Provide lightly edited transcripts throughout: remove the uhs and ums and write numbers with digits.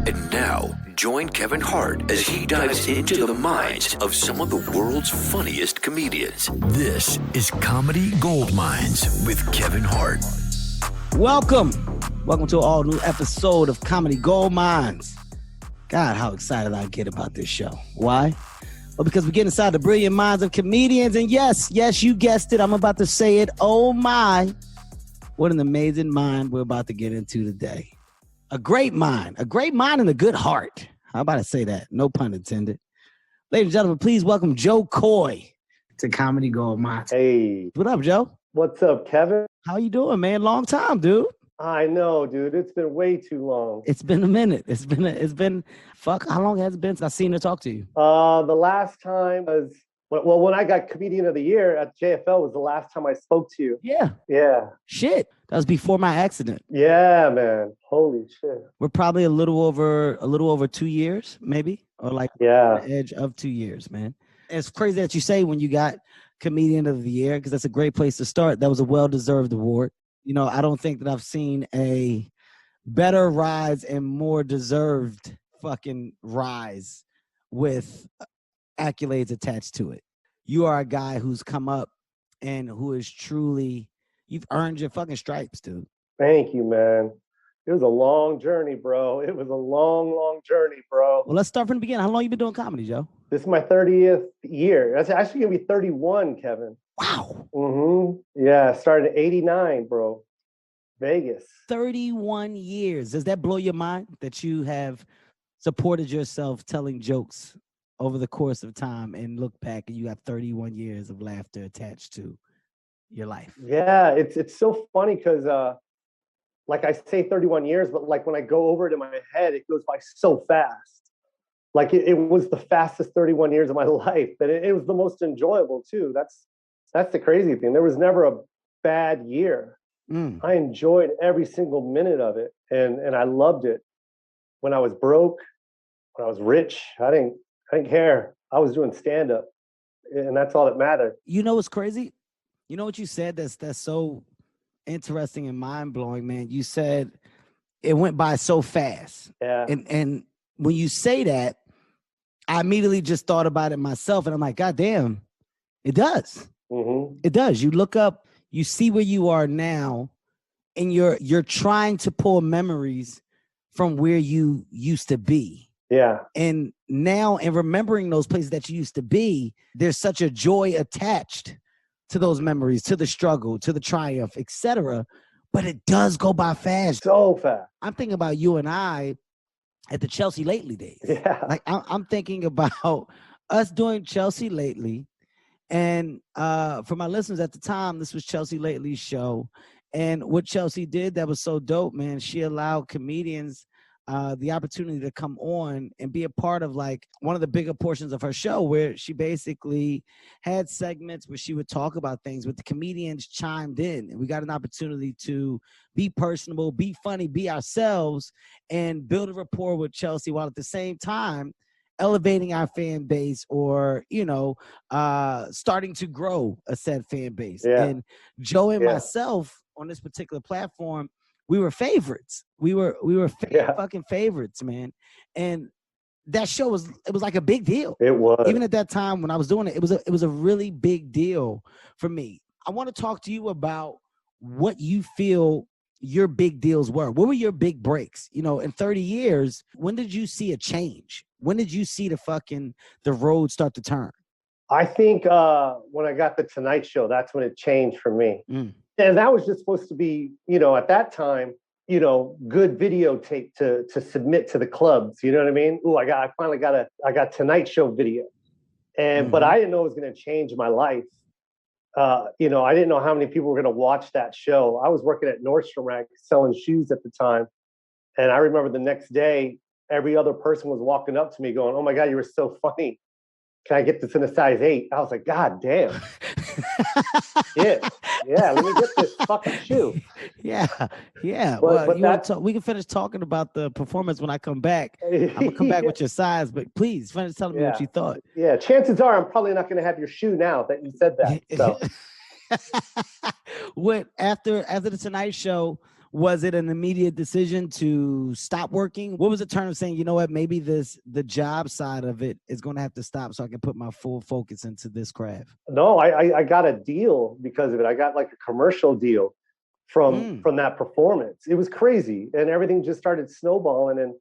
And now, join Kevin Hart as he dives into the minds of some of the world's funniest comedians. This is Comedy Gold Mines with Kevin Hart. Welcome to an all-new episode of Comedy Gold Mines. God, how excited I get about this show. Why? Well, because we get inside the brilliant minds of comedians. And yes, you guessed it. I'm about to say it. Oh my. What an amazing mind we're about to get into today. A great mind and a good heart. How about I say that? No pun intended. Ladies and gentlemen, please welcome Jo Koy to Comedy Gold Mines. Hey. What up, Joe? What's up, Kevin? How you doing, man? Long time, dude. I know, dude. It's been way too long. It's been a minute. It's been how long has it been since I've seen her talk to you? The last time was, when I got Comedian of the Year at JFL was the last time I spoke to you. Yeah. Shit. That was before my accident. Yeah, man. Holy shit. We're probably a little over 2 years, maybe, or like the edge of 2 years, man. It's crazy that you say when you got Comedian of the Year, because that's a great place to start. That was a well-deserved award. You know, I don't think that I've seen a better rise and more deserved fucking rise with accolades attached to it. You are a guy who's come up and who is truly, you've earned your fucking stripes, dude. Thank you, man. It was a long journey, bro. It was a long journey, bro. Well, let's start from the beginning. How long you been doing comedy, Joe? This is my 30th year. That's actually going to be 31, Kevin. Wow. Mm-hmm. Yeah, started in 89, bro. Vegas. 31 years. Does that blow your mind that you have supported yourself telling jokes over the course of time and look back and you have 31 years of laughter attached to your life? Yeah, it's so funny because like I say 31 years, but like when I go over it in my head, it goes by so fast. Like it was the fastest 31 years of my life, but it was the most enjoyable too. That's the crazy thing. There was never a bad year. I enjoyed every single minute of it, and I loved it. When I was broke, when I was rich, I didn't care. I was doing stand-up, and that's all that mattered. You know what's crazy? You know what you said that's so interesting and mind-blowing, man? You said it went by so fast. Yeah. And when you say that, I immediately just thought about it myself, and I'm like, God damn, it does. Mm-hmm. It does. You look up, you see where you are now, and you're trying to pull memories from where you used to be. Yeah. And now, in remembering those places that you used to be, there's such a joy attached to those memories, to the struggle, to the triumph, etc. But it does go by fast. So fast. I'm thinking about you and I at the Chelsea Lately days. Yeah. Like I'm thinking about us doing Chelsea Lately. And for my listeners at the time, this was Chelsea Lately's show. And what Chelsea did that was so dope, man, she allowed comedians the opportunity to come on and be a part of like one of the bigger portions of her show, where she basically had segments where she would talk about things, but the comedians chimed in, and we got an opportunity to be personable, be funny, be ourselves, and build a rapport with Chelsea, while at the same time elevating our fan base, or, starting to grow a said fan base. Yeah. And Joe and myself on this particular platform, we were favorites. We were fucking favorites, man. And that show was like a big deal. It was. Even at that time when I was doing it, it was a really big deal for me. I want to talk to you about what you feel your big deals were. What were your big breaks? In 30 years, when did you see a change? When did you see the road start to turn? I think when I got the Tonight Show, that's when it changed for me. And that was just supposed to be, at that time, good videotape to submit to the clubs. You know what I mean? Ooh, I finally got Tonight Show video. And but I didn't know it was going to change my life. I didn't know how many people were going to watch that show. I was working at Nordstrom Rack selling shoes at the time. And I remember the next day, every other person was walking up to me going, "Oh my God, you were so funny. Can I get this in a size 8?" I was like, God damn. Yeah, let me get this fucking shoe. Yeah. We can finish talking about the performance when I come back. I'm going to come back with your size, but please finish telling me what you thought. Yeah, chances are I'm probably not going to have your shoe now that you said that. So. What after the Tonight Show, Was it an immediate decision to stop working? What was the turn of saying, you know what, maybe the job side of it is going to have to stop so I can put my full focus into this craft? No, I got a deal because of it. I got like a commercial deal from that performance. It was crazy, and everything just started snowballing.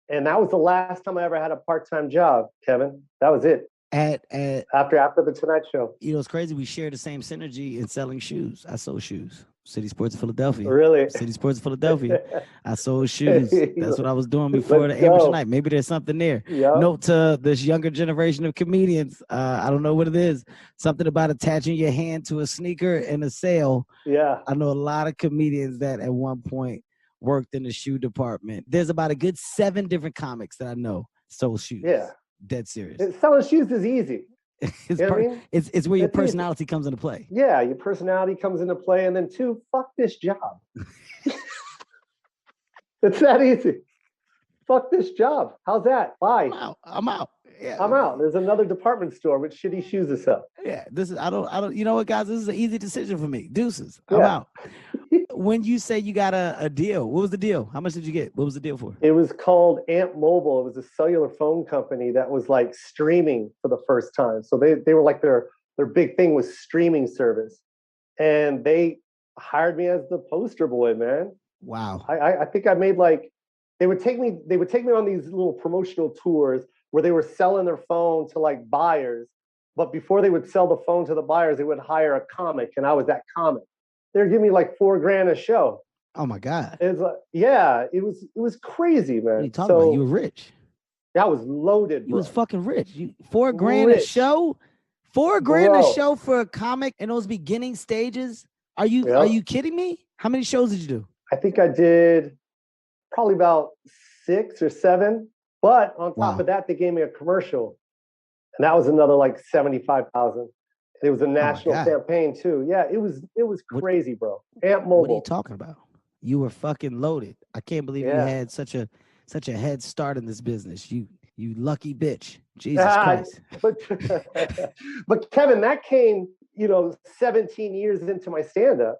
And that was the last time I ever had a part-time job, Kevin. That was it. After the Tonight Show. You know, it's crazy. We share the same synergy in selling shoes. I sold shoes. City Sports of Philadelphia. Really? City Sports of Philadelphia. I sold shoes. That's what I was doing before the amateur night. Maybe there's something there. Yep. Note to this younger generation of comedians. I don't know what it is. Something about attaching your hand to a sneaker in a sale. Yeah. I know a lot of comedians that at one point worked in the shoe department. There's about a good 7 different comics that I know sold shoes. Yeah. Dead serious. Selling shoes is easy. It's where your personality comes into play. Yeah, your personality comes into play. And then 2, fuck this job. It's that easy. Fuck this job. How's that? Bye. I'm out. Yeah. I'm out. There's another department store with shitty shoes to sell. Yeah. I don't, you know what, guys? This is an easy decision for me. Deuces. I'm out. When you say you got a deal, what was the deal? How much did you get? What was the deal for? It was called Amp Mobile. It was a cellular phone company that was like streaming for the first time. So they were like their big thing was streaming service. And they hired me as the poster boy, man. Wow. I think I made like, they would take me on these little promotional tours where they were selling their phone to like buyers. But before they would sell the phone to the buyers, they would hire a comic. And I was that comic. They're giving me like $4,000 a show. Oh my God. It's like, yeah, it was crazy, man. What are you talking about? You were rich. I was loaded, bro. You was fucking rich. $4,000 a show? $4,000 a show for a comic in those beginning stages? Are you kidding me? How many shows did you do? I think I did probably about 6 or 7. But on top of that, they gave me a commercial. And that was another like $75,000. It was a national campaign too. Yeah, it was crazy, bro. Amp Mobile. What are you talking about? You were fucking loaded. I can't believe you had such a head start in this business. You lucky bitch. Jesus Christ. But Kevin, that came, 17 years into my stand-up.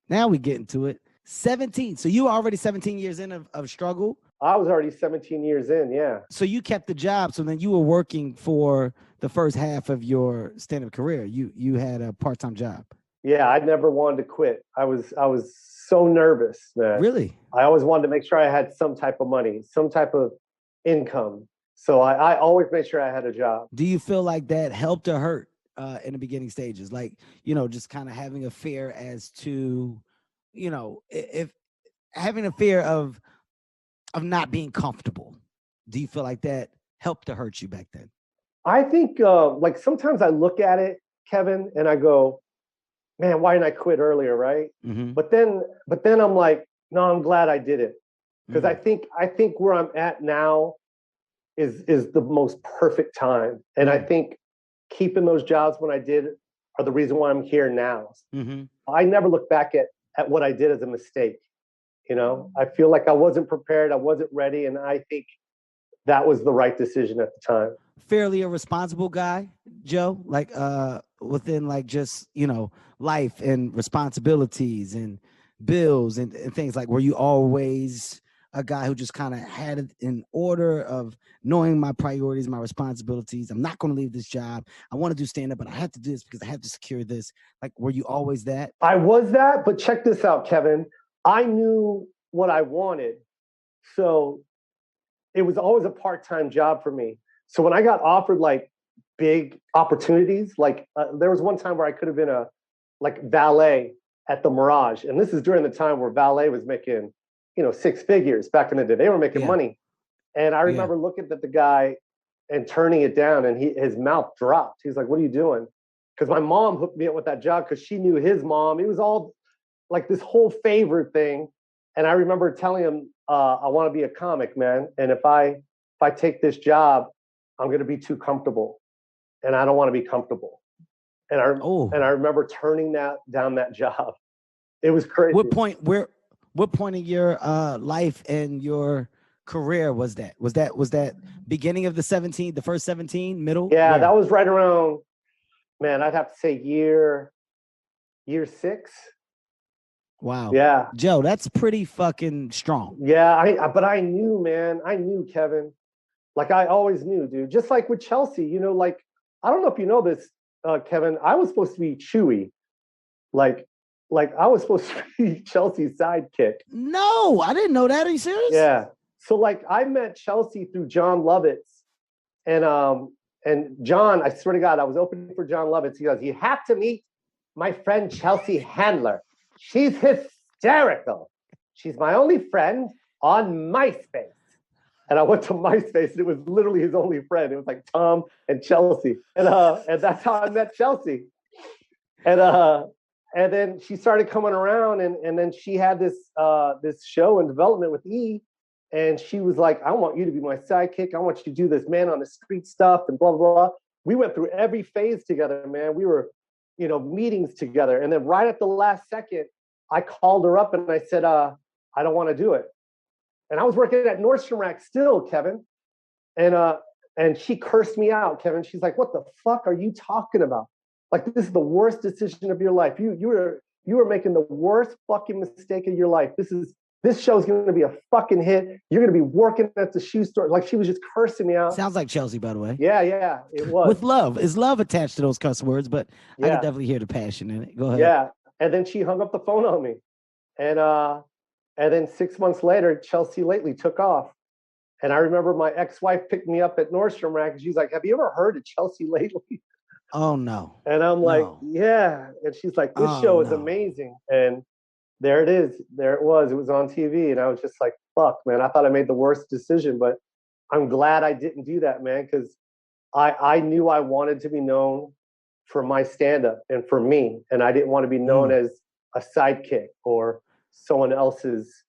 Now we get into it. 17. So you were already 17 years in of struggle? I was already 17 years in, yeah. So you kept the job. So then you were working for the first half of your stand-up career. You had a part-time job. Yeah, I never wanted to quit. I was so nervous, man. Really? I always wanted to make sure I had some type of money, some type of income. So I always made sure I had a job. Do you feel like that helped or hurt in the beginning stages? Like, just kind of having a fear as to, if having a fear of not being comfortable. Do you feel like that helped or hurt you back then? I think like sometimes I look at it, Kevin, and I go, man, why didn't I quit earlier, right? Mm-hmm. But then I'm like, no, I'm glad I did it. Because I think where I'm at now is the most perfect time. And I think keeping those jobs when I did are the reason why I'm here now. Mm-hmm. I never look back at what I did as a mistake. I feel like I wasn't prepared. I wasn't ready. And I think that was the right decision at the time. Fairly a responsible guy, Joe, like within like just, life and responsibilities and bills and things. Like, were you always a guy who just kind of had it in order of knowing my priorities, my responsibilities? I'm not going to leave this job. I want to do stand-up, but I have to do this because I have to secure this. Like, were you always that? I was that, but check this out, Kevin. I knew what I wanted. So it was always a part-time job for me. So when I got offered like big opportunities, like there was one time where I could have been a valet at the Mirage. And this is during the time where valet was making, 6 figures back in the day. They were making money. And I remember looking at the guy and turning it down, and his mouth dropped. He's like, what are you doing? Because my mom hooked me up with that job because she knew his mom. It was all like this whole favor thing. And I remember telling him, I want to be a comic, man. And if I take this job, I'm going to be too comfortable. And I don't want to be comfortable. And I remember turning down that job. It was crazy. What point in your life and your career was that? Was that beginning of the first 17, middle? Yeah, that was right around, man, I'd have to say year 6. Wow. Yeah. Joe, that's pretty fucking strong. Yeah, but I knew, man. I knew, Kevin. Like I always knew, dude. Just like with Chelsea, you know, like I don't know if you know this, Kevin. I was supposed to be Chewy, like, like I was supposed to be Chelsea's sidekick. No, I didn't know that. Are you serious? Yeah. So like I met Chelsea through John Lovitz, and John, I swear to God, I was opening for John Lovitz. He goes, "You have to meet my friend Chelsea Handler. She's hysterical. She's my only friend on MySpace." And I went to MySpace, and it was literally his only friend. It was like Tom and Chelsea, and that's how I met Chelsea. And then she started coming around, and then she had this show in development with E, and she was like, "I want you to be my sidekick. I want you to do this man on the street stuff and blah blah blah." We went through every phase together, man. We were, meetings together, and then right at the last second, I called her up and I said, "I don't want to do it." And I was working at Nordstrom Rack still, Kevin. And she cursed me out, Kevin. She's like, "What the fuck are you talking about? Like, this is the worst decision of your life. You were making the worst fucking mistake of your life. This show's gonna be a fucking hit. You're gonna be working at the shoe store." Like, she was just cursing me out. Sounds like Chelsea, by the way. Yeah, it was. With love. Is love attached to those cuss words, but I can definitely hear the passion in it. Go ahead. Yeah. And then she hung up the phone on me. And then 6 months later, Chelsea Lately took off. And I remember my ex-wife picked me up at Nordstrom Rack, and she's like, "Have you ever heard of Chelsea Lately?" Oh, no. And I'm like, "Yeah." And she's like, "This show is amazing." And there it is. There it was. It was on TV. And I was just like, fuck, man. I thought I made the worst decision, but I'm glad I didn't do that, man, because I knew I wanted to be known for my stand-up and for me. And I didn't want to be known as a sidekick or someone else's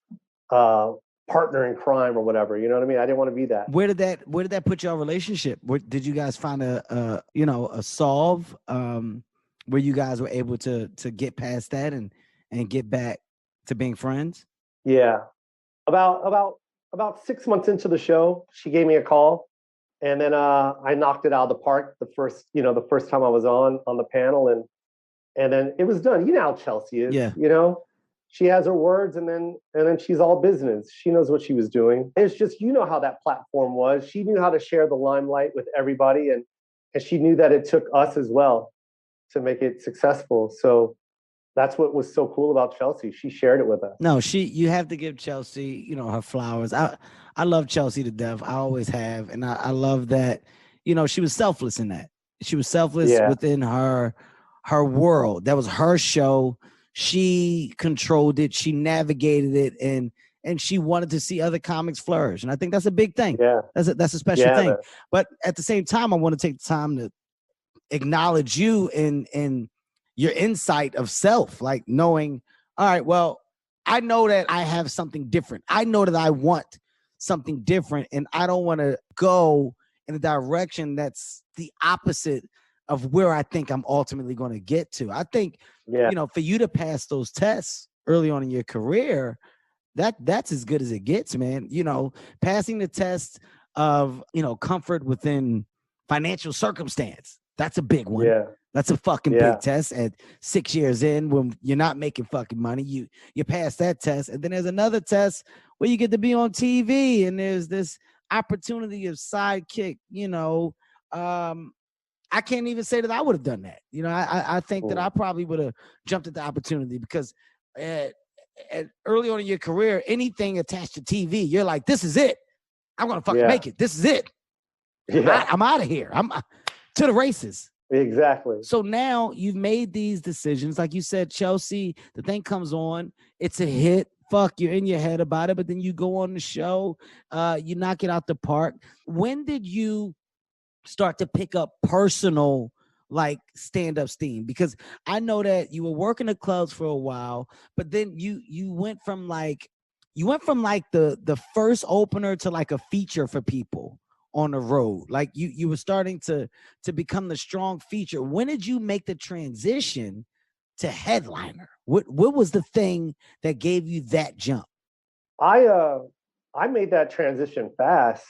partner in crime or whatever. You know what I mean? I didn't want to be that. Where did that put your relationship? Did you guys find a solve where you guys were able to get past that and get back to being friends? Yeah. About 6 months into the show, she gave me a call, and then I knocked it out of the park the first time I was on the panel, and then it was done. You know how Chelsea is. Yeah. She has her words, and then she's all business. She knows what she was doing. It's just, how that platform was. She knew how to share the limelight with everybody, and she knew that it took us as well to make it successful. So that's what was so cool about Chelsea. She shared it with us. No, you have to give Chelsea, her flowers. I love Chelsea to death. I always have. And I love that, she was selfless in that. She was selfless within her world. That was her show. She controlled it. She navigated it, and she wanted to see other comics flourish. And I think that's a big thing. Yeah. That's a special thing. But at the same time, I want to take the time to acknowledge you in your insight of self, like knowing, all right, well, I know that I have something different. I know that I want something different, and I don't want to go in a direction that's the opposite of where I think I'm ultimately going to get to. I think, for you to pass those tests early on in your career, that's as good as it gets, man. Passing the test of, comfort within financial circumstance. That's a big one. Yeah. That's a fucking big test at 6 years in when you're not making fucking money. You pass that test. And then there's another test where you get to be on TV, and there's this opportunity of sidekick, I can't even say that I would have done that. I think that I probably would have jumped at the opportunity because early on in your career, anything attached to TV, you're like, this is it. I'm going to fucking make it. This is it. Yeah. I'm out of here. I'm to the races. Exactly. So now you've made these decisions. Like you said, Chelsea, the thing comes on. It's a hit. Fuck, you're in your head about it. But then you go on the show. You knock it out the park. When did you start to pick up personal stand-up steam? Because I know that you were working the clubs for a while, but then you went from the first opener to a feature for people on the road. Like you were starting to become the strong feature. When did you make the transition to headliner? What was the thing that gave you that jump? I made that transition fast,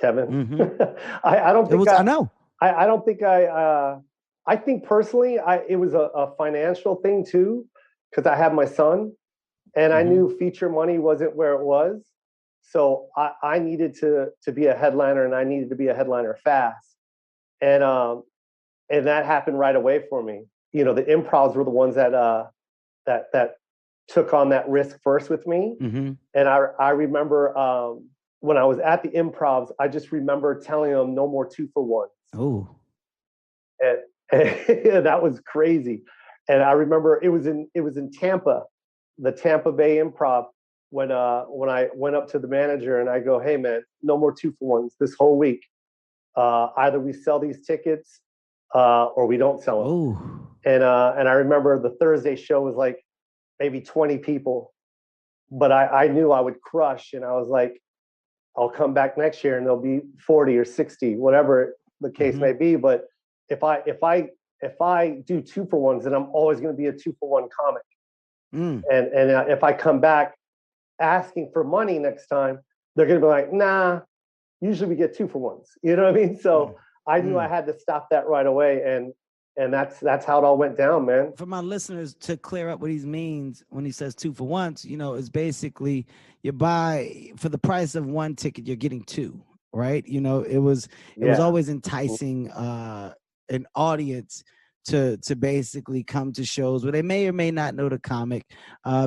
Kevin. Mm-hmm. I don't think I know. I don't think I think personally it was a financial thing too, because I have my son, and I knew feature money wasn't where it was. So I needed to be a headliner, and I needed to be a headliner fast. And that happened right away for me. You know, the improvs were the ones that took on that risk first with me. And I remember when I was at the improvs, I just remember telling them no more 2-for-1s. Oh, and that was crazy. And I remember it was in Tampa, the Tampa Bay Improv, when I went up to the manager and I go, hey man, no more 2-for-1s this whole week. Either we sell these tickets or we don't sell them. oh. And I remember the Thursday show was like maybe 20 people, but I knew I would crush, and I was like, I'll come back next year and there'll be 40 or 60, whatever the case may be. But if I do 2-for-1s, then I'm always going to be a 2-for-1 comic. And if I come back asking for money next time, they're going to be like, nah, usually we get 2-for-1s. You know what I mean? So I knew I had to stop that right away. And that's how it all went down, man. For my listeners, to clear up what he means when he says 2-for-1s, you know, is basically you buy for the price of one ticket, you're getting two, right? You know, it was always enticing an audience to basically come to shows where they may or may not know the comic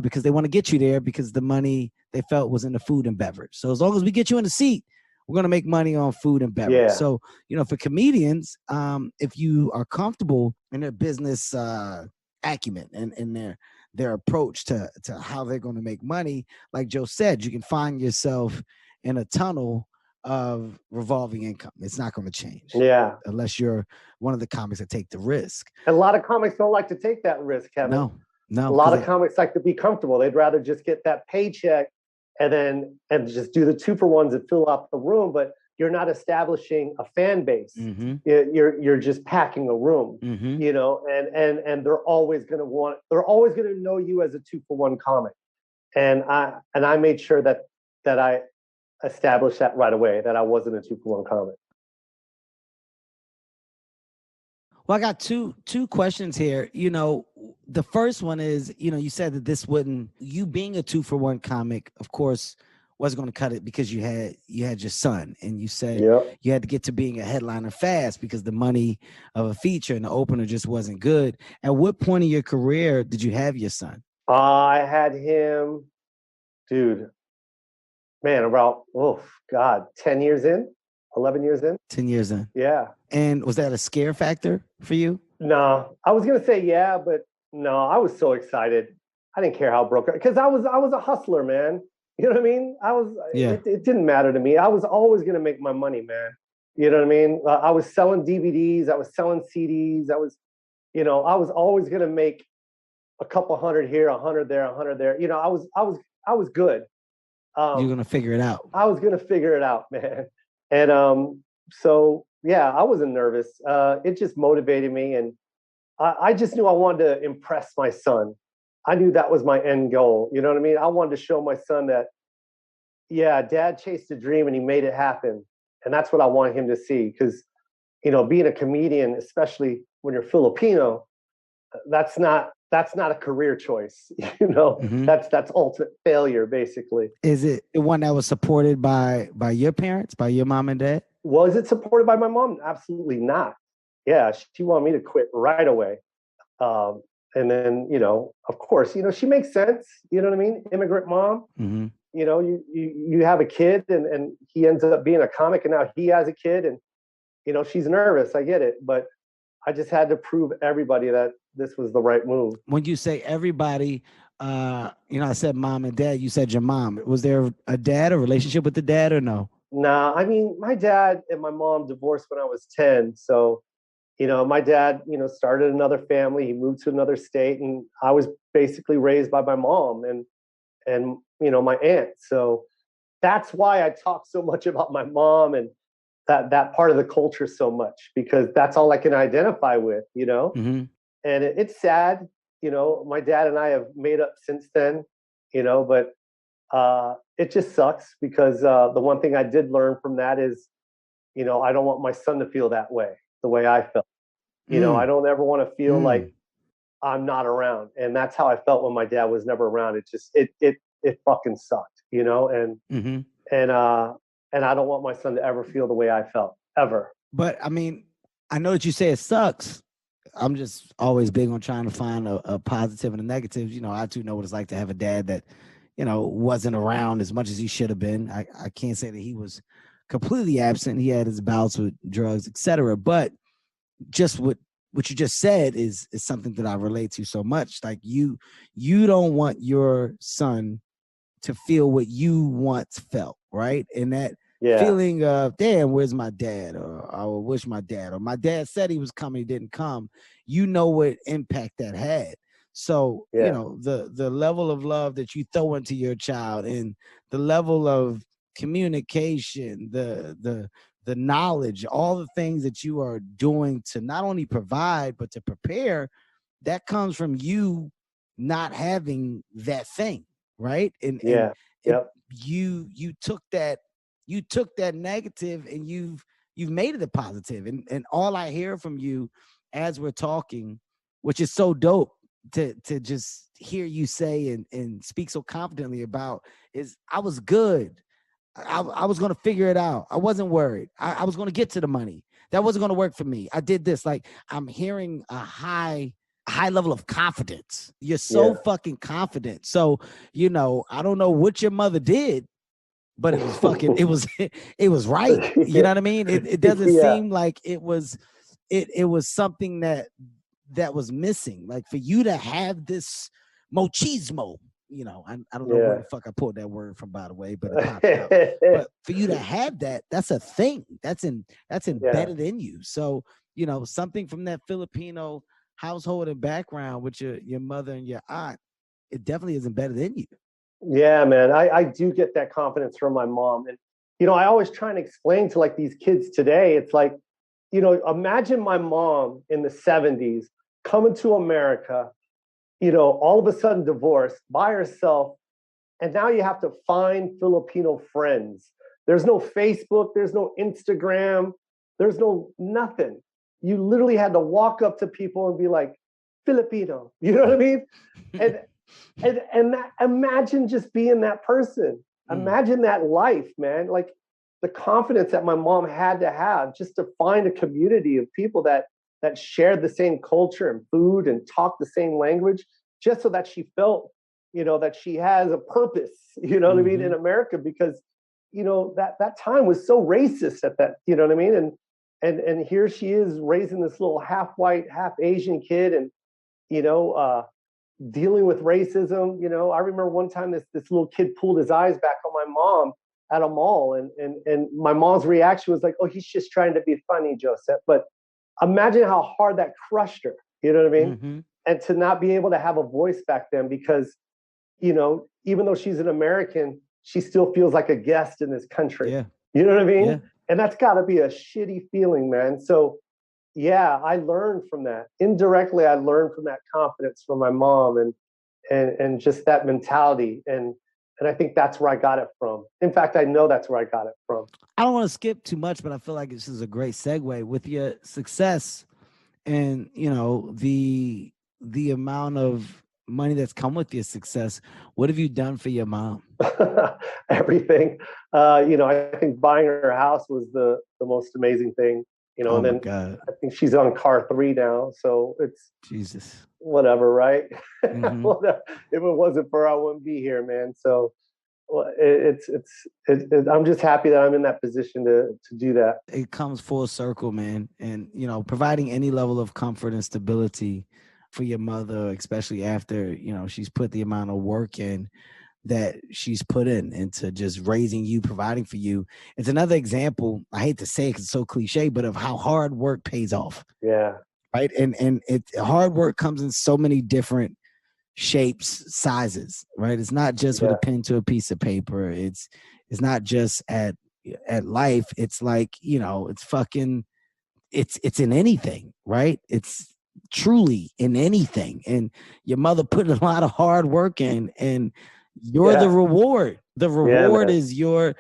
because they want to get you there because the money they felt was in the food and beverage. So as long as we get you in the seat, we're going to make money on food and beverage. Yeah. So, you know, for comedians, if you are comfortable in their business acumen and in their approach to how they're going to make money, like Joe said, you can find yourself in a tunnel of revolving income. It's not going to change. Yeah. Unless you're one of the comics that take the risk. A lot of comics don't like to take that risk, Kevin. No. A lot of comics like to be comfortable. They'd rather just get that paycheck and just do the 2-for-1s and fill out the room, but you're not establishing a fan base. You're just packing a room, you know, and they're always going to know you as a 2-for-1 comic. And I made sure that I established that right away, that I wasn't a 2-for-1 comic. Well, I got two questions here. You know, the first one is, you know, you said that you being a 2-for-1 comic, of course, wasn't going to cut it because you had your son, and you said you had to get to being a headliner fast because the money of a feature and the opener just wasn't good. At what point in your career did you have your son? I had him, dude, man, about 10 years in. 11 years in. 10 years in. Yeah. And was that a scare factor for you? No, I was going to say, yeah, but no, I was so excited. I didn't care how broke, because I was a hustler, man. You know what I mean? It didn't matter to me. I was always going to make my money, man. You know what I mean? I was selling DVDs. I was selling CDs. I was always going to make a couple hundred here, 100 there, 100 there. You know, I was good. You're going to figure it out. I was going to figure it out, man. And so, yeah, I wasn't nervous. It just motivated me. And I just knew I wanted to impress my son. I knew that was my end goal. You know what I mean? I wanted to show my son that, yeah, dad chased a dream and he made it happen. And that's what I wanted him to see. Because, you know, being a comedian, especially when you're Filipino, that's not a career choice. You know, that's ultimate failure, basically. Is it one that was supported by your parents, by your mom and dad? Was it supported by my mom? Absolutely not. Yeah, she wanted me to quit right away. And then, you know, of course, you know, she makes sense. You know what I mean? Immigrant mom. You know, you have a kid and he ends up being a comic, and now he has a kid, and, you know, she's nervous. I get it. But I just had to prove everybody that this was the right move. When you say everybody, you know, I said mom and dad, you said your mom. Was there a relationship with the dad, or no? Nah, I mean, my dad and my mom divorced when I was 10. So, you know, my dad, you know, started another family. He moved to another state, and I was basically raised by my mom and you know, my aunt. So that's why I talk so much about my mom and that part of the culture so much, because that's all I can identify with, you know? And it's sad, you know, my dad and I have made up since then, you know, but it just sucks because the one thing I did learn from that is, you know, I don't want my son to feel that way, the way I felt. You know, I don't ever want to feel like I'm not around. And that's how I felt when my dad was never around. It just, it fucking sucked, you know? And, and I don't want my son to ever feel the way I felt, ever. But I mean, I know that you say it sucks. I'm just always big on trying to find a positive and a negative. You know, I too know what it's like to have a dad that, you know, wasn't around as much as he should have been. I can't say that he was completely absent. He had his bouts with drugs, etc. But just what you just said is something that I relate to so much. Like you don't want your son to feel what you once felt, right? And that feeling of, damn, where's my dad? Or I wish my dad, or my dad said he was coming, he didn't come. You know what impact that had. So, you know, the level of love that you throw into your child and the level of communication, the knowledge, all the things that you are doing to not only provide, but to prepare, that comes from you not having that thing, right? And you took that negative and you've made it a positive. And all I hear from you as we're talking, which is so dope to just hear you say and speak so confidently about, is I was good. I was going to figure it out. I wasn't worried. I was going to get to the money. That wasn't going to work for me. I did this. Like, I'm hearing a high level of confidence. You're so fucking confident. So, you know, I don't know what your mother did, but it was fucking, it was right. You know what I mean? It doesn't seem like it was something that was missing. Like, for you to have this machismo, you know, I don't know where the fuck I pulled that word from, by the way, but it popped out. But for you to have that, that's a thing. That's embedded in you. So, you know, something from that Filipino household and background with your mother and your aunt, it definitely is embedded in you. Yeah, man. I do get that confidence from my mom. And, you know, I always try and explain to like these kids today, it's like, you know, imagine my mom in the 70s coming to America, you know, all of a sudden divorced by herself. And now you have to find Filipino friends. There's no Facebook, there's no Instagram, there's no nothing. You literally had to walk up to people and be like, Filipino, you know what I mean? And that, imagine just being that person. Imagine that life, man. Like, the confidence that my mom had to have just to find a community of people that shared the same culture and food and talked the same language, just so that she felt, you know, that she has a purpose, you know what I mean, in America, because, you know, that time was so racist at that, you know what I mean? And here she is raising this little half white, half Asian kid, and, you know, dealing with racism. You know, I remember one time this little kid pulled his eyes back on my mom at a mall, and my mom's reaction was like, oh, he's just trying to be funny, Joseph. But imagine how hard that crushed her, you know what I mean? And to not be able to have a voice back then, because, you know, even though she's an American, she still feels like a guest in this country. Yeah. You know what I mean? Yeah. And that's got to be a shitty feeling, man. So, yeah, I learned from that. Indirectly, I learned from that confidence from my mom and just that mentality. And I think that's where I got it from. In fact, I know that's where I got it from. I don't want to skip too much, but I feel like this is a great segue with your success and, you know, the amount of money that's come with your success. What have you done for your mom? Everything. You know, I think buying her house was the most amazing thing. You know, and then God. I think she's on car 3 now, so it's Jesus. Whatever, right? If it wasn't for her, I wouldn't be here, man. So I'm just happy that I'm in that position to do that. It comes full circle, man. And, you know, providing any level of comfort and stability for your mother, especially after, you know, she's put the amount of work in that she's put in into just raising you, providing for you. It's another example, I hate to say it because it's so cliche, but of how hard work pays off. Yeah. Right. And hard work comes in so many different shapes, sizes, right? It's not just with a pen to a piece of paper. It's not just at life. It's like, you know, it's fucking, it's in anything, right? It's truly in anything. And your mother put a lot of hard work in, and you're the reward. The reward is your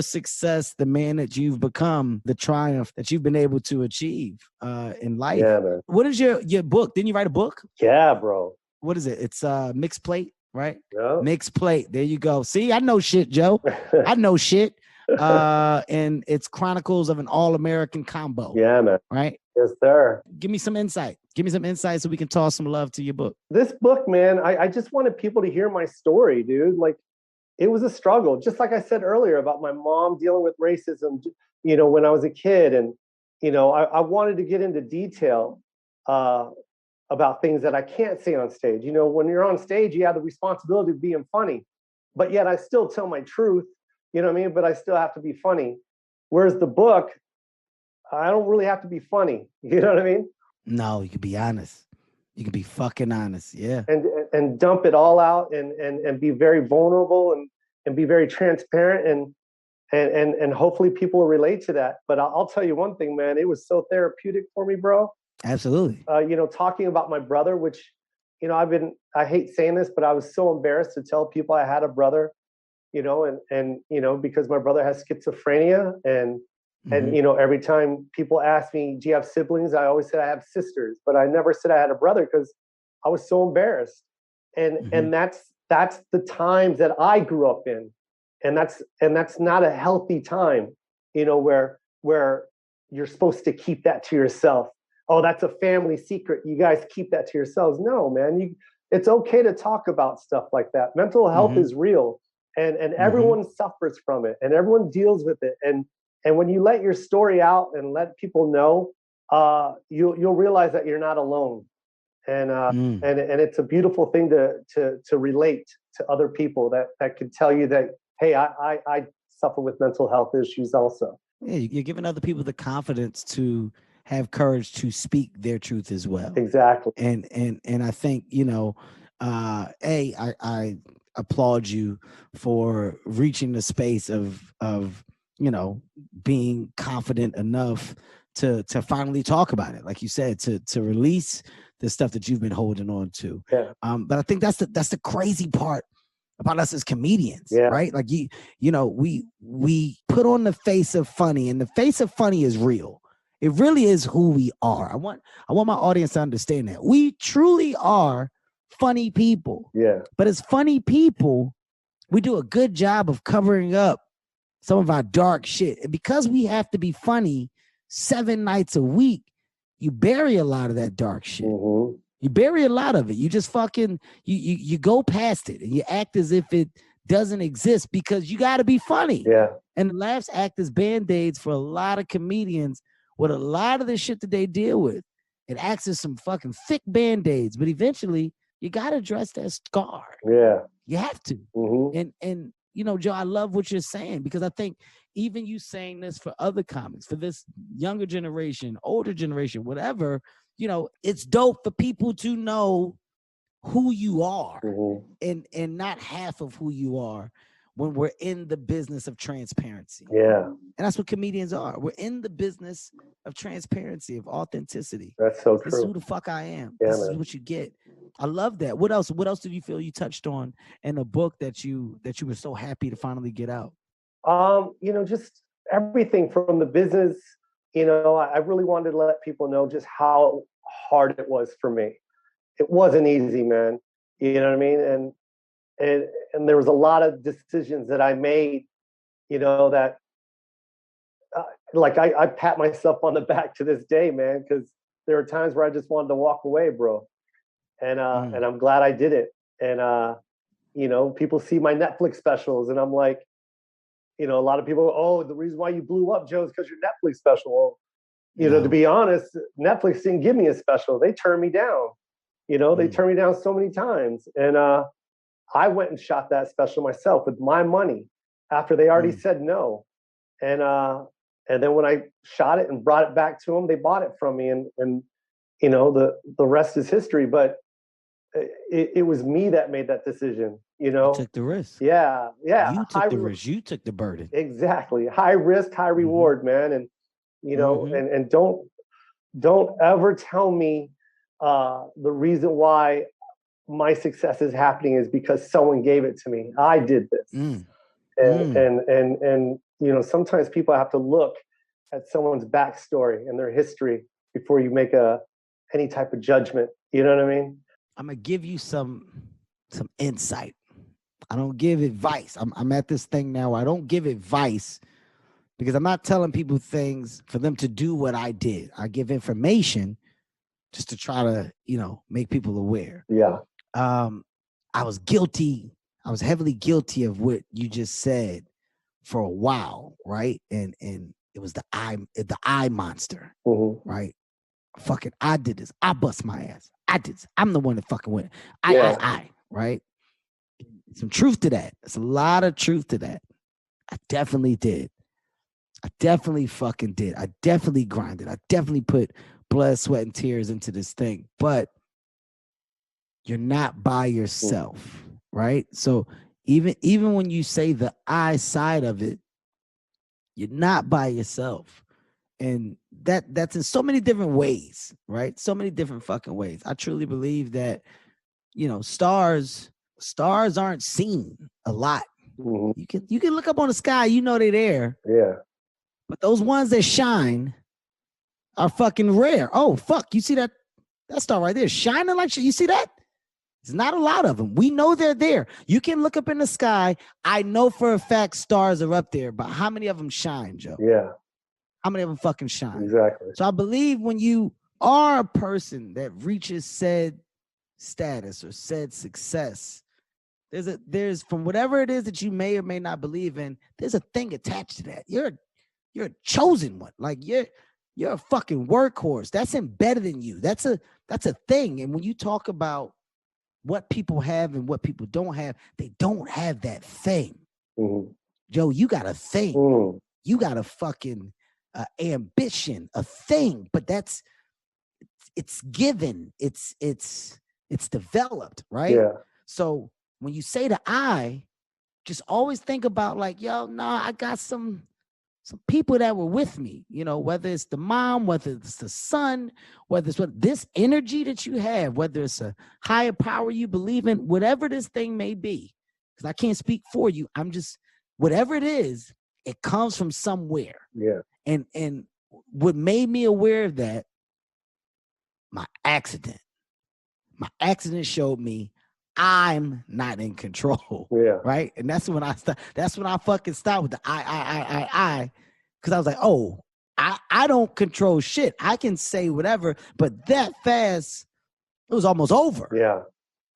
success, the man that you've become, the triumph that you've been able to achieve in life. Yeah, man. What is your book? Didn't you write a book? Yeah, bro. What is it? It's Mixed Plate, right? Yeah. Mixed Plate. There you go. See, I know shit, Joe. I know shit. And it's Chronicles of an All-American Combo. Yeah, man. Right? Yes, sir. Give me some insight. Give me some insight so we can toss some love to your book. This book, man, I just wanted people to hear my story, dude. Like, it was a struggle. Just like I said earlier about my mom dealing with racism, when I was a kid. And, I wanted to get into detail about things that I can't say on stage. When you're on stage, you have the responsibility of being funny, but yet I still tell my truth, you know what I mean? But I still have to be funny. Whereas the book, I don't really have to be funny. You know what I mean? No, you can be honest. You can be fucking honest. Yeah. And dump it all out and be very vulnerable and be very transparent and hopefully people will relate to that. But I'll tell you one thing, man, it was so therapeutic for me, bro. Absolutely. Talking about my brother, which, I hate saying this, but I was so embarrassed to tell people I had a brother, and because my brother has schizophrenia and every time people ask me, do you have siblings? I always said I have sisters, but I never said I had a brother because I was so embarrassed. And that's the times that I grew up in. And that's not a healthy time, where you're supposed to keep that to yourself. Oh, that's a family secret. You guys keep that to yourselves. No, man, it's okay to talk about stuff like that. Mental health is real and everyone suffers from it and everyone deals with it. And when you let your story out and let people know, you'll realize that you're not alone. And it's a beautiful thing to relate to other people that could tell you that, hey, I suffer with mental health issues also. Yeah, you're giving other people the confidence to have courage to speak their truth as well. Exactly. And I think, I applaud you for reaching the space of being confident enough to finally talk about it. Like you said, to release the stuff that you've been holding on to. Yeah. But I think that's the crazy part about us as comedians, right? Like we put on the face of funny, and the face of funny is real. It really is who we are. I want my audience to understand that. We truly are funny people. Yeah. But as funny people, we do a good job of covering up some of our dark shit. And because we have to be funny 7 nights a week, you bury a lot of that dark shit. Mm-hmm. You bury a lot of it. You just fucking, you go past it and you act as if it doesn't exist because you got to be funny. Yeah. And the laughs act as Band-Aids for a lot of comedians with a lot of the shit that they deal with. It acts as some fucking thick Band-Aids, but eventually you got to address that scar. Yeah. You have to. Mm-hmm. And Joe, I love what you're saying because I think even you saying this for other comics, for this younger generation, older generation, whatever, it's dope for people to know who you are and not half of who you are when we're in the business of transparency. Yeah. And that's what comedians are. We're in the business of transparency, of authenticity. That's so true. This is who the fuck I am. Yeah, this man. is what you get. I love that. What else did you feel you touched on in a book that you were so happy to finally get out? Just everything from the business, I really wanted to let people know just how hard it was for me. It wasn't easy, man. You know what I mean? And there was a lot of decisions that I made, that I pat myself on the back to this day, man, because there are times where I just wanted to walk away, bro. And I'm glad I did it. And, people see my Netflix specials and I'm like, a lot of people, oh, the reason why you blew up, Joe, is because your Netflix special. Well, to be honest, Netflix didn't give me a special. They turned me down. They turned me down so many times. And I went and shot that special myself with my money after they already said no. And then when I shot it and brought it back to them, they bought it from me. And the rest is history. But it was me that made that decision. You took the risk. Yeah. You took the risk. You took the burden. Exactly. High risk, high reward, man. And and don't ever tell me the reason why my success is happening is because someone gave it to me. I did this. And you know, sometimes people have to look at someone's backstory and their history before you make any type of judgment. You know what I mean? I'm gonna give you some insight. I don't give advice. I'm at this thing now where I don't give advice because I'm not telling people things for them to do what I did. I give information just to try to, you know, make people aware. Yeah. I was guilty. I was heavily guilty of what you just said for a while, right? And it was the eye monster, right? Fucking, I did this. I bust my ass. I did this. I'm the one that fucking went. I, right? Some truth to that. There's a lot of truth to that. I definitely did. I definitely fucking did. I definitely grinded. I definitely put blood, sweat, and tears into this thing. But you're not by yourself, right? So even when you say the I side of it, you're not by yourself. And that's in so many different ways, right? So many different fucking ways. I truly believe that, you know, stars aren't seen a lot. You can look up on the sky, you know they're there. Yeah. But those ones that shine are fucking rare. Oh, fuck. You see that star right there shining like shit? You see that? There's not a lot of them. We know they're there. You can look up in the sky. I know for a fact stars are up there, but how many of them shine, Joe? Yeah. How many of them fucking shine? Exactly. So I believe when you are a person that reaches said status or said success, there's from whatever it is that you may or may not believe in, there's a thing attached to that. You're a chosen one. Like you're a fucking workhorse. That's embedded in you. That's a thing. And when you talk about what people have and what people don't have, they don't have that thing. Joe, you got a thing. You got a fucking ambition, a thing, but it's given. It's developed, right? Yeah. So when you say the I, just always think about like, yo, nah, I got some people that were with me, you know, whether it's the mom, whether it's the son, whether it's this energy that you have, whether it's a higher power you believe in, whatever this thing may be, because I can't speak for you. I'm just, whatever it is, it comes from somewhere. Yeah. And what made me aware of that, my accident showed me I'm not in control. Yeah. Right. And that's when I fucking stopped with the I. Because I was like, oh, I don't control shit. I can say whatever, but that fast, it was almost over. Yeah.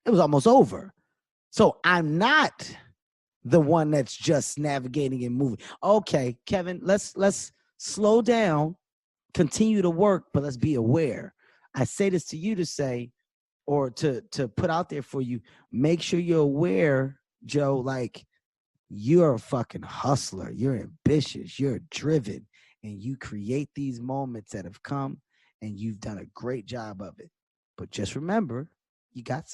It was almost over. So I'm not the one that's just navigating and moving. Okay, Kevin, let's slow down, continue to work, but let's be aware. I say this to you to say, or to put out there for you, make sure you're aware, Joe, like you're a fucking hustler, you're ambitious, you're driven, and you create these moments that have come and you've done a great job of it. But just remember, you got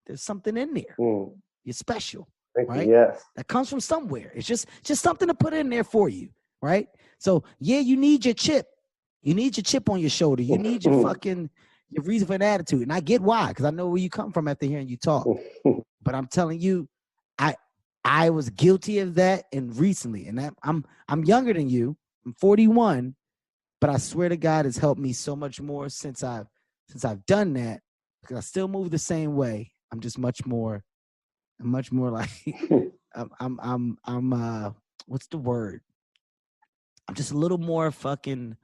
there's something in there. You're special. Thank right? you. Yes. That comes from somewhere. It's just something to put in there for you, right? So yeah, you need your chip. You need your chip on your shoulder. You need your fucking your reason for an attitude. And I get why, because I know where you come from after hearing you talk. But I'm telling you, I was guilty of that and recently. And I'm younger than you. I'm 41, but I swear to God, it's helped me so much more since I've done that, because I still move the same way. I'm just much more like I'm what's the word? I'm just a little more fucking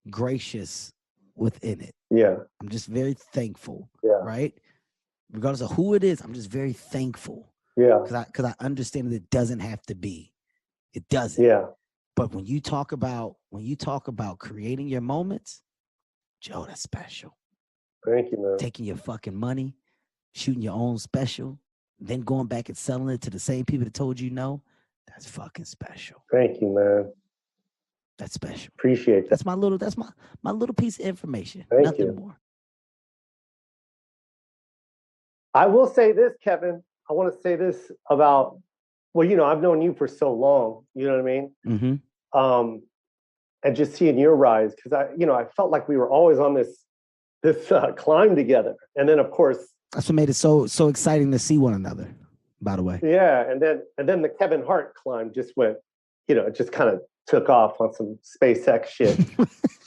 gracious within it. Yeah. I'm just very thankful. Yeah. Right? Regardless of who it is, I'm just very thankful. Yeah. Because I understand that it doesn't have to be. It doesn't. Yeah. But when you talk about creating your moments, Joe, that's special. Thank you, man. Taking your fucking money, shooting your own special, then going back and selling it to the same people that told you no, that's fucking special. Thank you, man. That's special. Appreciate that. That's my little piece of information. Thank Nothing you. more. I will say this, Kevin. I want to say this about, well, you know, I've known you for so long, you know what I mean? Mm-hmm. And just seeing your rise, because I felt like we were always on this climb together. And then of course, that's what made it so exciting to see one another. by the way. Yeah, and then the Kevin Hart climb just went, it just kind of took off on some SpaceX shit.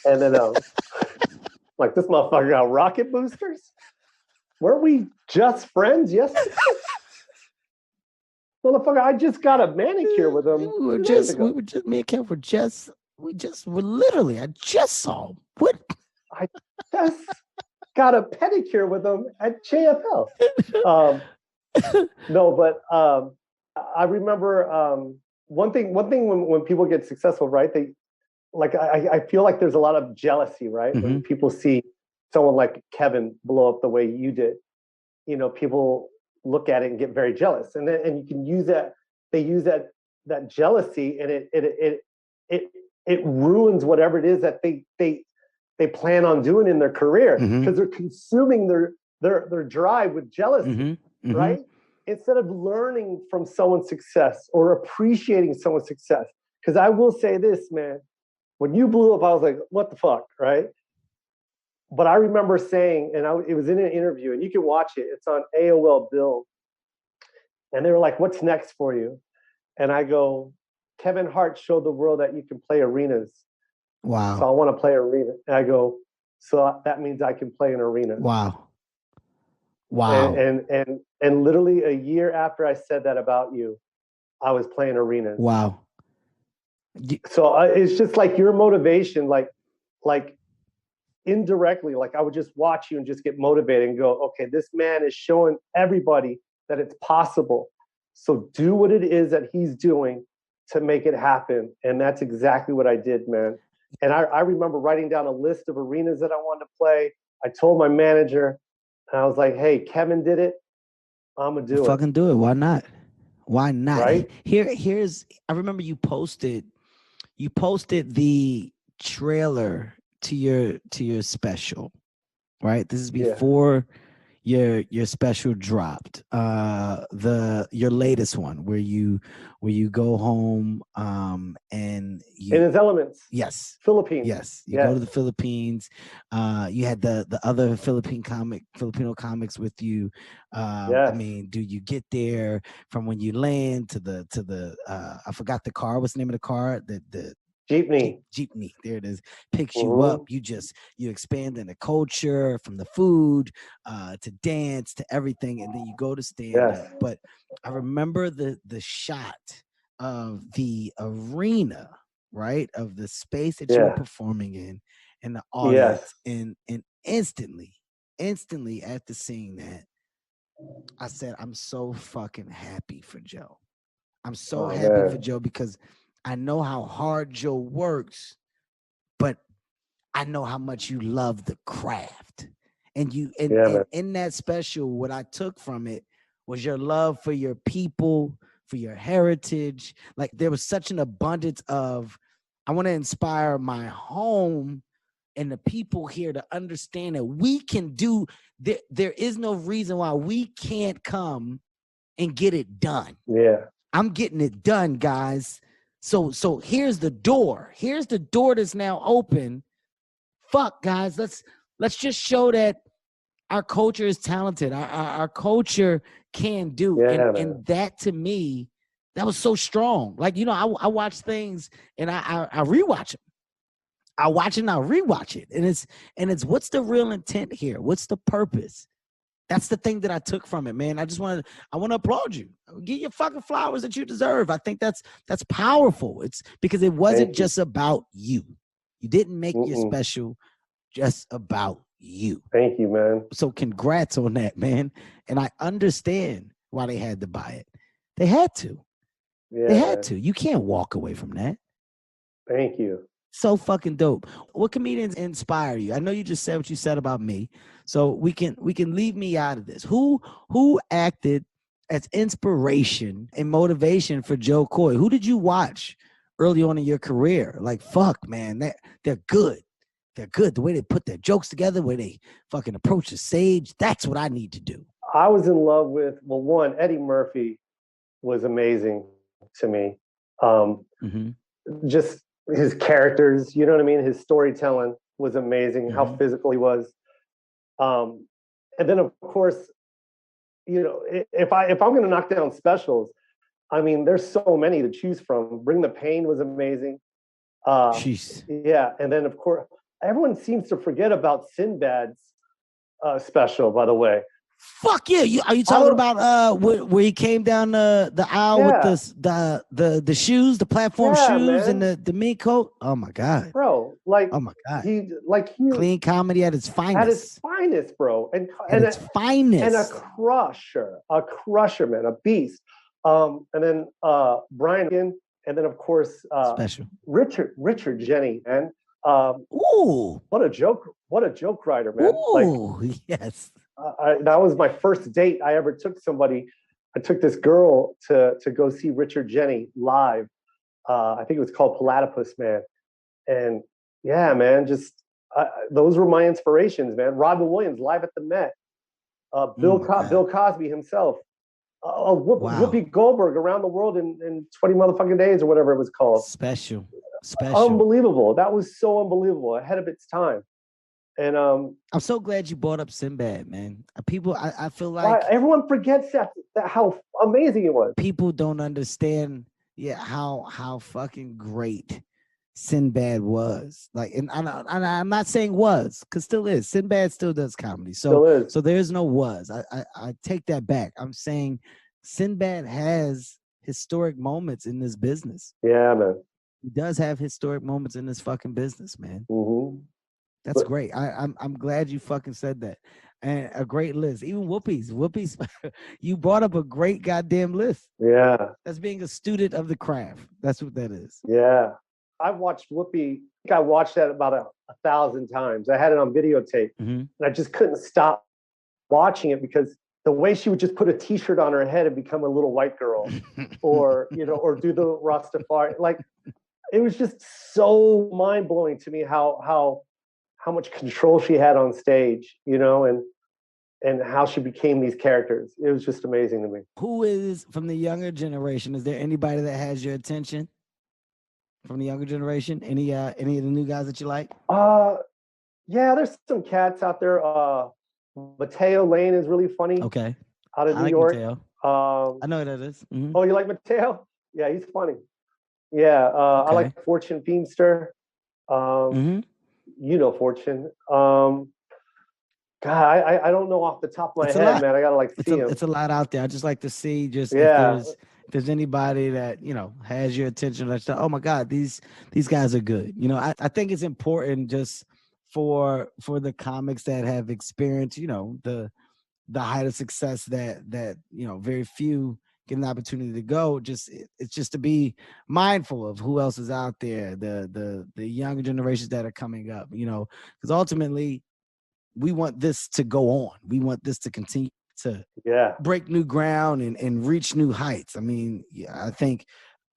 And then like, this motherfucker got rocket boosters? Weren't we just friends yesterday? Motherfucker, I just got a manicure with him. We were just me and Kev were literally, I just saw him. What? I just got a pedicure with him at JFL. No, but I remember one thing when people get successful, right? They like I feel like there's a lot of jealousy, right? Mm-hmm. When people see someone like Kevin blow up the way you did, people look at it and get very jealous, and you can use that. They use that jealousy, and it ruins whatever it is that they plan on doing in their career, because they're consuming their drive with jealousy, right? Instead of learning from someone's success or appreciating someone's success. Because I will say this, man, when you blew up, I was like, what the fuck, right? But I remember saying, and it was in an interview, and you can watch it. It's on AOL Bill. And they were like, what's next for you? And I go, Kevin Hart showed the world that you can play arenas. Wow. So I want to play arena. And I go, so that means I can play an arena. Wow. Wow. And literally a year after I said that about you, I was playing arenas. Wow. So it's just like your motivation, like indirectly, like I would just watch you and just get motivated and go, okay, this man is showing everybody that it's possible. So do what it is that he's doing to make it happen. And that's exactly what I did, man. And I remember writing down a list of arenas that I wanted to play. I told my manager, and I was like, hey, Kevin did it. I'm going to do it. Fucking do it. Why not? Why not? Right? Here's, I remember you posted the trailer to your special, right? This is before your special dropped. Your latest one where you go home and you in His Elements. Yes. Philippines. Yes. You go to the Philippines. You had the other Filipino comics with you. I mean, do you get there from when you land to the I forgot the car. What's the name of the car? The Jeepney. There it is. Picks you up. You expand in the culture, from the food to dance to everything, and then you go to stand up. But I remember the shot of the arena, right, of the space that you were performing in, and the audience, and instantly after seeing that, I said, I'm so fucking happy for Joe. I'm so happy for Joe, because I know how hard Joe works, but I know how much you love the craft. And in that special, what I took from it was your love for your people, for your heritage. Like, there was such an abundance of, I want to inspire my home and the people here to understand that we can do, there is no reason why we can't come and get it done. Yeah. I'm getting it done, guys. So here's the door. Here's the door that's now open. Fuck, guys. Let's just show that our culture is talented. Our culture can do. And that, to me, that was so strong. Like, I watch things and I rewatch them. I watch it and I rewatch it. And it's what's the real intent here? What's the purpose? That's the thing that I took from it, man. I want to applaud you. Get your fucking flowers that you deserve. I think that's powerful. It's because it wasn't just about you. You didn't make your special just about you. Thank you, man. So congrats on that, man. And I understand why they had to buy it. They had to. Yeah, they had to. You can't walk away from that. Thank you. So fucking dope. What comedians inspire you? I know you just said what you said about me, so we can leave me out of this. Who acted as inspiration and motivation for Jo Koy? Who did you watch early on in your career? Like, fuck, man, they're good. They're good. The way they put their jokes together, the way they fucking approach the stage, that's what I need to do. I was in love with, one, Eddie Murphy was amazing to me. Just his characters, you know what I mean? His storytelling was amazing, how physical he was. And then, of course, you know, if I'm going to knock down specials, I mean, there's so many to choose from. Bring the Pain was amazing. Jeez. Yeah, and then of course, everyone seems to forget about Sinbad's special. By the way, fuck yeah! Are you talking about where he came down the aisle with the shoes, the platform shoes, man. And the mink coat? Oh my god, bro! Like, oh my god, he clean comedy at its finest. At its finest, bro, and its finest, and a crusher, man, a beast. And then Brian, and then of course special Richard Jenny, man. Ooh, what a joke writer, man. Ooh, like, yes. That was my first date I ever took somebody. I took this girl to go see Richard Jenny live. I think it was called Platypus Man. And yeah, man, just those were my inspirations, man. Robin Williams live at the Met. Bill Cosby himself. Whoopi Goldberg around the world in 20 motherfucking days or whatever it was called. Special. Unbelievable. That was so unbelievable, ahead of its time. And I'm so glad you brought up Sinbad, man. People, I feel like everyone forgets that how amazing it was. People don't understand, how fucking great Sinbad was. Like, and I'm not saying was, because still is. Sinbad still does comedy, so there's no was. I take that back. I'm saying Sinbad has historic moments in this business. Yeah, man. He does have historic moments in this fucking business, man. Mm-hmm. That's great. I'm glad you fucking said that. And a great list. Even Whoopi's. You brought up a great goddamn list. Yeah. That's being a student of the craft. That's what that is. Yeah. I've watched Whoopi. I think I watched that about 1,000 times. I had it on videotape. Mm-hmm. And I just couldn't stop watching it because the way she would just put a t-shirt on her head and become a little white girl or do the Rastafari. Like, it was just so mind-blowing to me how much control she had on stage, and how she became these characters. It was just amazing to me. Who is, from the younger generation, is there anybody that has your attention from the younger generation? Any of the new guys that you like? Yeah, there's some cats out there. Mateo Lane is really funny. Okay. Out of New York. Mateo. I know who that is. Mm-hmm. Oh, you like Mateo? Yeah, he's funny. Yeah, okay. I like Fortune Feimster. Mm-hmm. You know Fortune. God, I don't know off the top of my head, man. I gotta see him. It's a lot out there. I just like to see if there's anybody that has your attention. That's oh my God, these guys are good. I think it's important just for the comics that have experienced the height of success that very few get an opportunity to go. It's just to be mindful of who else is out there, the younger generations that are coming up, because ultimately we want this to go on. We want this to continue to break new ground and reach new heights. I mean, I think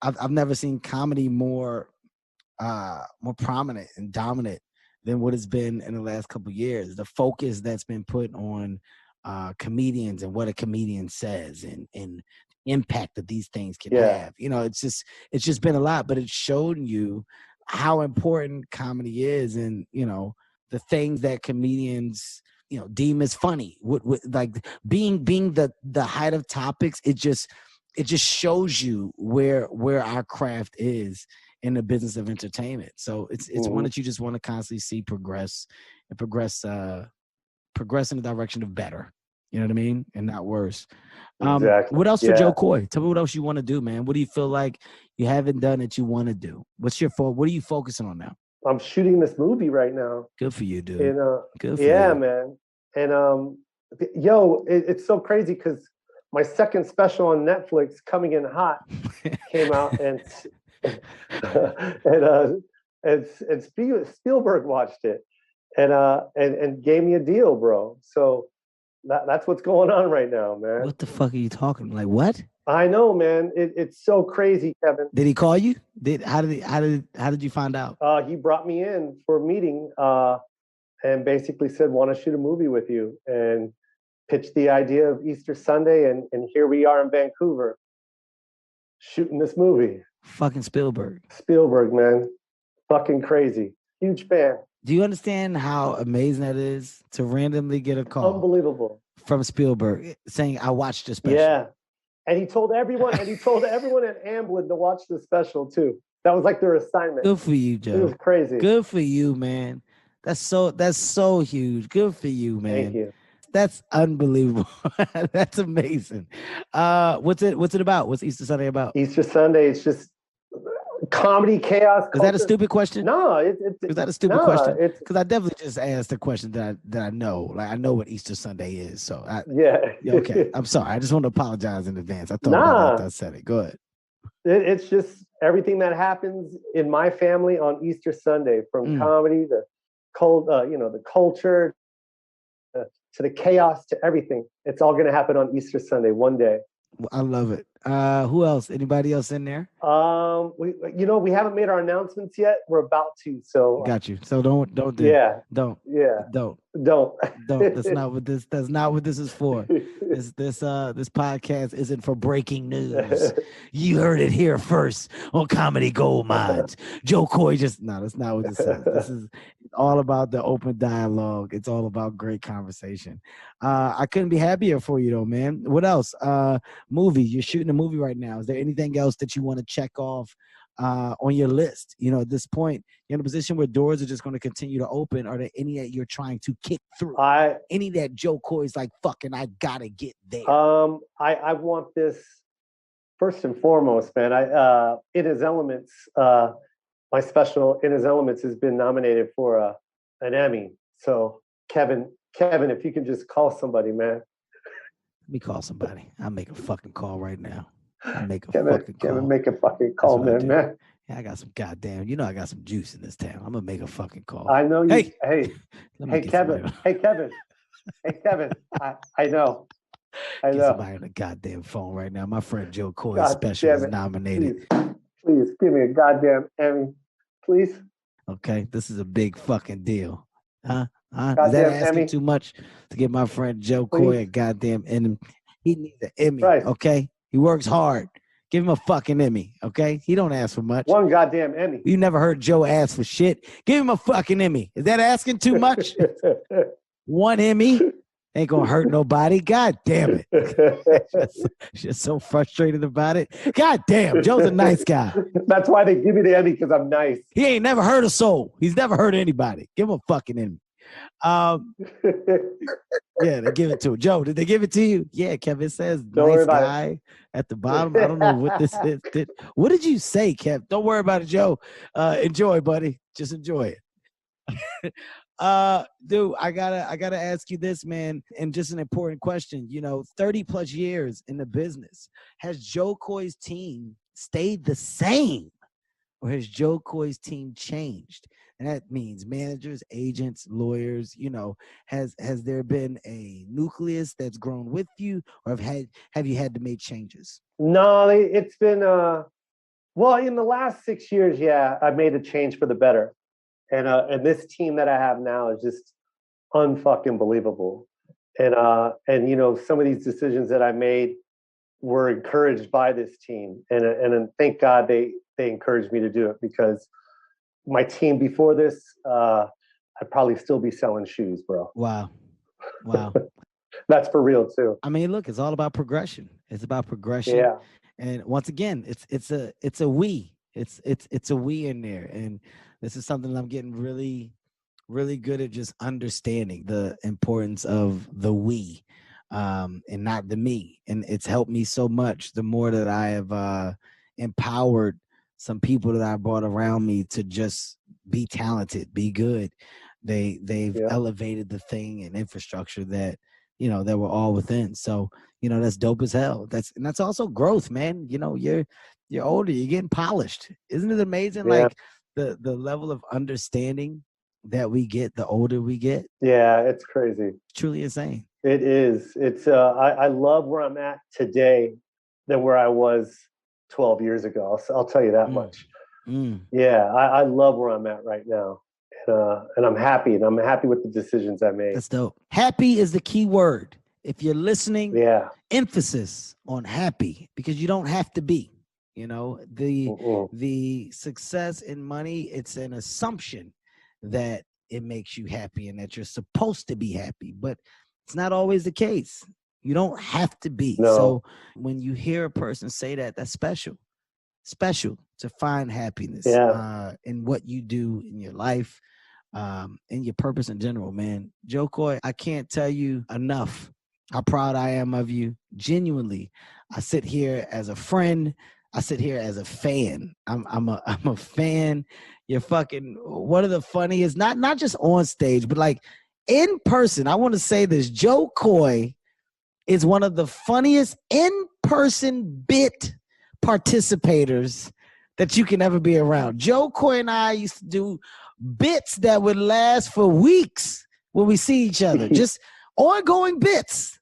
I've never seen comedy more prominent and dominant than what it's been in the last couple of years. The focus that's been put on comedians and what a comedian says and impact that these things can have. It's just been a lot, but it's shown you how important comedy is, and the things that comedians deem as funny. What like being the height of topics. It just shows you where our craft is in the business of entertainment. So it's one that you just want to constantly see progress in the direction of better. You know what I mean? And not worse. Exactly. What else for Jo Koy? Tell me what else you want to do, man. What do you feel like you haven't done that you want to do? What are you focusing on now? I'm shooting this movie right now. Good for you, dude. And, good for you. Yeah, man. And it's so crazy because my second special on Netflix, Coming in Hot, came out and Spielberg watched it and gave me a deal, bro. So that's what's going on right now, man. What the fuck are you talking? Like what? I know, man. It's so crazy, Kevin. Did he call you? How did you find out? He brought me in for a meeting and basically said, "Want to shoot a movie with you?" And pitched the idea of Easter Sunday, and here we are in Vancouver shooting this movie. Fucking Spielberg, man. Fucking crazy. Huge fan. Do you understand how amazing that is to randomly get a call? Unbelievable. from Spielberg saying, "I watched the special." Yeah, and he told everyone at Amblin to watch the special too. That was like their assignment. Good for you, Joe. It was crazy. Good for you, man. That's so huge. Good for you, man. Thank you. That's unbelievable. That's amazing. What's it about? What's Easter Sunday about? Easter Sunday, it's just comedy, chaos. Is that a stupid question? No, is that a stupid question? Because I definitely just asked a question that I know. Like I know what Easter Sunday is. So okay. I'm sorry. I just want to apologize in advance. I thought about it after I said it. Go ahead. It's just everything that happens in my family on Easter Sunday, from comedy, the culture, to the chaos, to everything. It's all going to happen on Easter Sunday, one day. I love it. Who else? Anybody else in there? We haven't made our announcements yet. We're about to. So got you. So don't do. Yeah. Don't. Yeah. Don't. That's not what this. That's not what this is for. This podcast isn't for breaking news. You heard it here first on Comedy Gold Mines. Jo Koy that's not what this is. This is all about the open dialogue. It's all about great conversation. I couldn't be happier for you though, man. What else? Movie. You're shooting a movie right now. Is there anything else that you want to check off on your list? At this point, you're in a position where doors are just going to continue to open. Are there any that you're trying to kick through? Any that Jo Koy's like, fucking, I gotta get there? I want this first and foremost, man. In His Elements, my special In His Elements has been nominated for an Emmy. So Kevin, if you can just call somebody, man. Let me call somebody. I'll make a fucking call right now. Kevin, make a fucking call, man. Yeah, I got some goddamn. I got some juice in this town. I'm gonna make a fucking call. I know you. Hey, Kevin. Hey, Kevin. I know. Get somebody on the goddamn phone right now. My friend Jo Koy special is nominated. Please give me a goddamn Emmy, please. Okay, this is a big fucking deal, huh? Is that asking Emmy? Too much to get my friend Jo Koy a goddamn Emmy? He needs an Emmy, right. Okay? He works hard. Give him a fucking Emmy, okay? He don't ask for much. One goddamn Emmy. You never heard Joe ask for shit. Give him a fucking Emmy. Is that asking too much? One Emmy ain't gonna hurt nobody. God damn it. Just so frustrated about it. God damn, Joe's a nice guy. That's why they give me the Emmy, because I'm nice. He ain't never hurt a soul. He's never hurt anybody. Give him a fucking Emmy. Yeah, they give it to him. Joe, did they give it to you? Yeah, Kevin says nice guy at the bottom. I don't know what this is. What did you say, Kev? Don't worry about it, Joe. Enjoy, buddy. Just enjoy it. Dude, I gotta ask you this, man, and just an important question. 30 plus years in the business. Has Jo Koy's team stayed the same, or has Jo Koy's team changed? And that means managers, agents, lawyers. Has there been a nucleus that's grown with you, or have you had to make changes? No, it's been in the last 6 years, yeah, I've made a change for the better. And this team that I have now is just unfucking believable. And some of these decisions that I made were encouraged by this team. And thank God they encouraged me to do it, because my team before this, I'd probably still be selling shoes, bro. Wow. That's for real too. I mean, look, it's all about progression. It's about progression. Yeah. And once again, it's a we. It's a we in there. And this is something that I'm getting really, really good at, just understanding the importance of the we, and not the me. And it's helped me so much. The more that I have empowered some people that I brought around me to just be talented, be good, they've elevated the thing and infrastructure that that we're all within. So that's dope as hell. That's also growth, man. You're older, you're getting polished. Isn't it amazing? Yeah. Like the level of understanding that we get the older we get. Yeah, it's crazy. Truly insane. It is. It's I love where I'm at today than where I was 12 years ago. I'll tell you that much. Yeah, I love where I'm at right now. And I'm happy. And I'm happy with the decisions I made. That's dope. Happy is the key word. If you're listening, emphasis on happy, because you don't have to be. The success in money, it's an assumption that it makes you happy and that you're supposed to be happy. But It's not always the case. You don't have to be. No. So when you hear a person say that, that's special. Special to find happiness in what you do in your life, in your purpose in general, man. Jo Koy, I can't tell you enough how proud I am of you. Genuinely, I sit here as a friend. I sit here as a fan. I'm a fan. You're fucking one of the funniest, not just on stage, but like in person. I want to say this. Jo Koy is one of the funniest in-person bit participators that you can ever be around. Jo Koy and I used to do bits that would last for weeks when we see each other. Just ongoing bits.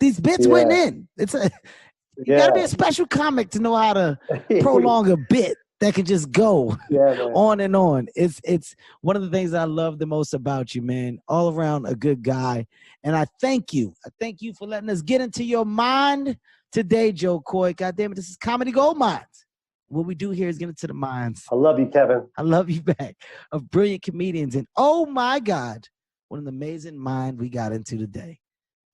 These bits went in. You gotta be a special comic to know how to prolong a bit that can just go on and on. It's one of the things I love the most about you, man. All around a good guy. And I thank you. I thank you for letting us get into your mind today, Jo Koy. God damn it, this is Comedy Gold Mines. What we do here is get into the minds. I love you, Kevin. I love you back. Of brilliant comedians. And oh my God, what an amazing mind we got into today.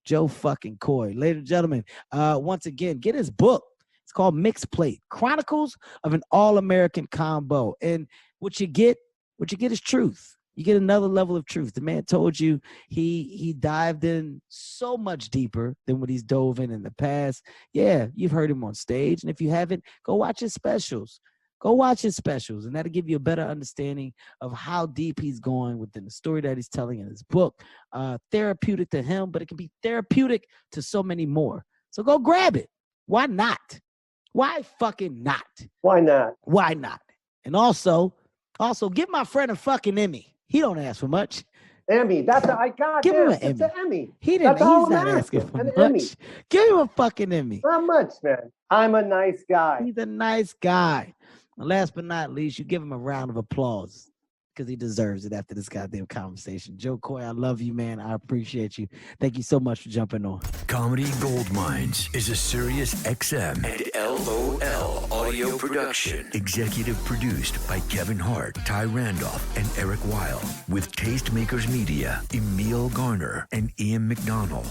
Jo fucking Koy. Ladies and gentlemen, once again, get his book. It's called Mixed Plate, Chronicles of an All-American Combo. And what you get is truth. You get another level of truth. The man told you he dived in so much deeper than what he's dove in the past. Yeah, you've heard him on stage. And if you haven't, go watch his specials. Go watch his specials, and that'll give you a better understanding of how deep he's going within the story that he's telling in his book. Therapeutic to him, but it can be therapeutic to so many more. So go grab it. Why not? Why fucking not? Why not? Why not? And also give my friend a fucking Emmy. He don't ask for much. Emmy. I got Give him an Emmy. It's an Emmy. He's not asking for much. Emmy. Give him a fucking Emmy. Not much, man. I'm a nice guy. He's a nice guy. And last but not least, you give him a round of applause because he deserves it after this goddamn conversation. Jo Koy, I love you, man. I appreciate you. Thank you so much for jumping on. Comedy Gold Mines is a Sirius XM and LOL audio production. Executive produced by Kevin Hart, Ty Randolph, and Eric Weil. With Tastemakers Media, Emil Garner, and Ian McDonald.